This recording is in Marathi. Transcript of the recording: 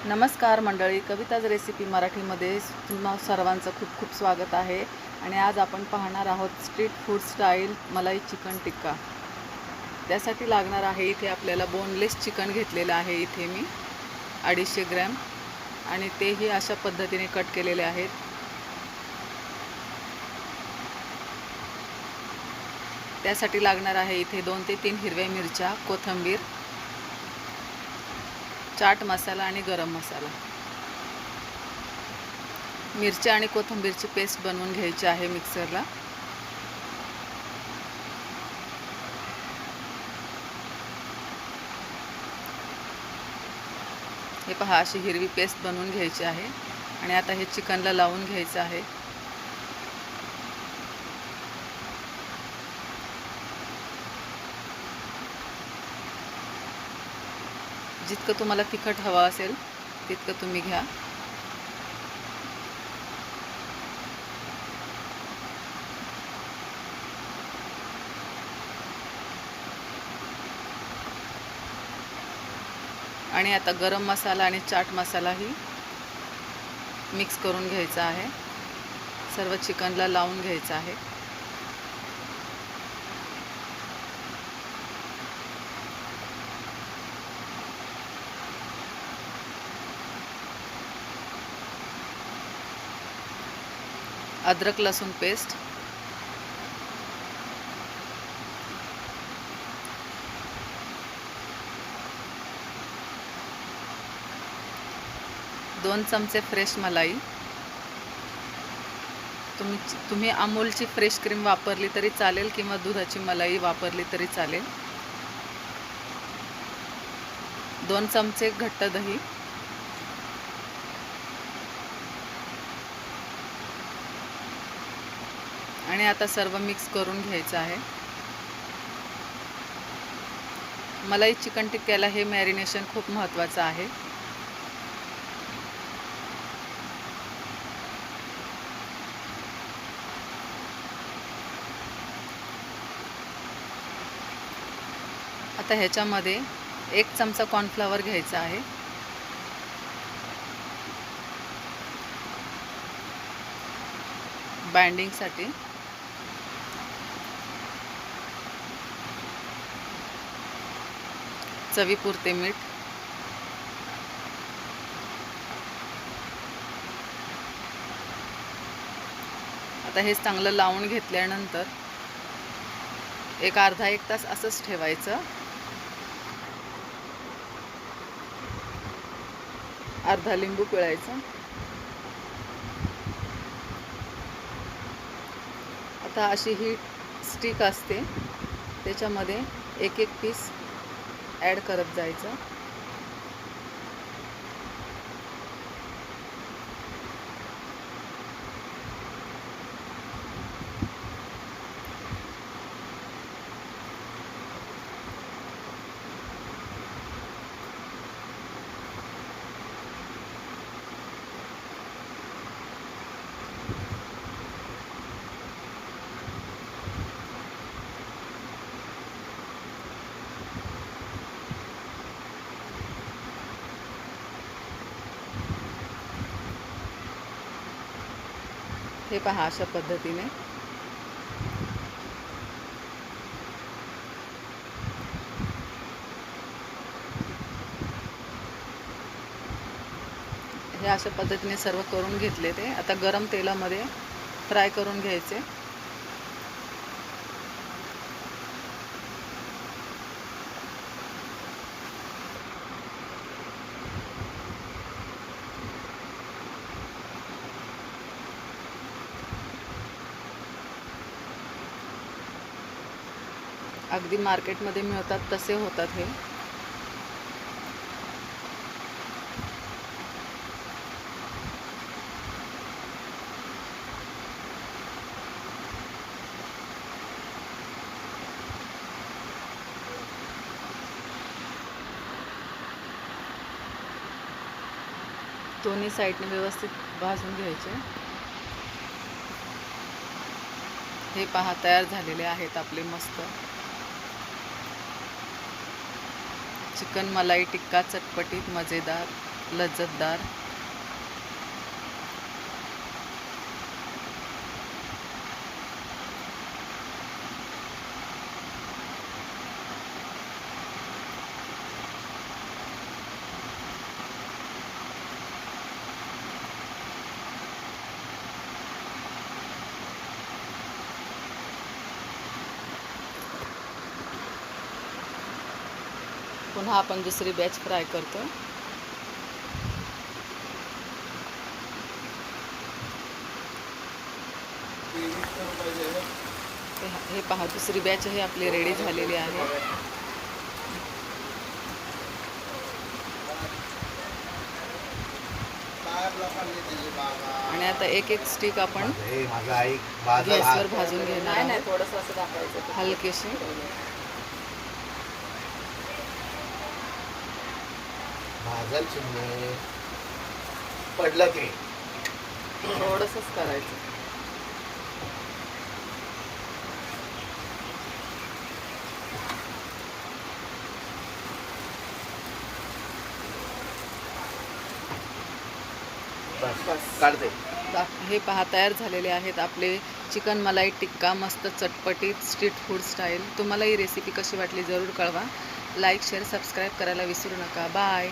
नमस्कार मंडळी, कविताज रेसिपी मराठीमध्ये तुम्हा सर्वांचं खूप खूप स्वागत आहे. आणि आज आपण पाहणार आहोत स्ट्रीट फूड स्टाईल मलाई चिकन टिक्का. त्यासाठी लागणार आहे इथे आपल्याला बोनलेस चिकन घेतलेलं आहे इथे मी 250 ग्रॅम, आणि तेही अशा पद्धतीने कट केलेले आहेत. त्यासाठी लागणार आहे इथे 2 ते 3 हिरव्या मिरच्या, कोथिंबीर, चाट मसाला आणि गरम मसाला. मिरच्या आणि कोथिंबीरची पेस्ट बनवून घ्यायची आहे मिक्सरला. हे पहा, अशी हिरवी पेस्ट बनवून घ्यायची आहे. आणि आता हे चिकनला लावून घ्यायचं आहे. जितकं तुम्हाला तिखट हवं असेल तितकं तुम्ही घ्या. आणि आता गरम मसाला आणि चाट मसालाही मिक्स करून घ्यायचा आहे. सर्व चिकनला लावून घ्यायचं आहे. अद्रक लसूण पेस्ट, दोन चमचे फ्रेश मलाई. तुम्ही अमूलची फ्रेश क्रीम वापरली तरी चालेल किंवा दुधाची मलाई वापरली तरी चालेल. 2 चमचे घट्ट दही, आणि आता सर्व मिक्स करून घ्यायचं आहे. मलाई चिकन टिक्क्याला हे मॅरिनेशन खूप महत्त्वाचं आहे. आता ह्याच्यामध्ये 1 चमचा कॉर्नफ्लॉवर घ्यायचा आहे. बाइंडिंगसाठी. चवीपुरते मीठ. आता हे चांगलं लावून घेतल्यानंतर एक अर्धा 1 तास असंच ठेवायचं. अर्धा लिंबू पिळायचा. आता अशी ही स्टिक असते, त्याच्यामध्ये एक पीस ॲड करत जायचं. हे पहा, अशा पद्धतीने. हे अशा पद्धतीने सर्व करून घेतले. ते आता गरम तेलामध्ये फ्राय करून घ्यायचे. अगदी मार्केटमध्ये मिळतात तसे होतात हे. दोन्ही साईडने व्यवस्थित भाजून घ्यायचे. हे पहा, तयार झालेले आहेत आपले मस्त चिकन मलाई टिक्का, चटपटीत मजेदार. लज्जतदार. पुन्हा आपण दुसरी बॅच फ्राय करतो. हे पहा, दुसरी बॅच ही आपली रेडी झालेली आहे. आणि आता एक एक स्टिक आपण गॅसवर भाजून घेणार आहोत. थोडंसं असं दाखवायचं हलकेशी. भाजल चिमणे पडलं की थोडंसंच करायचं. बस काढते. हे पहा, तयार झालेले आहेत आपले चिकन मलाई टिक्का, मस्त चटपटीत स्ट्रीट फूड स्टाईल. तुम्हाला ही रेसिपी कशी वाटली जरूर कळवा. लाईक शेअर सबस्क्राईब करायला विसरू नका. बाय.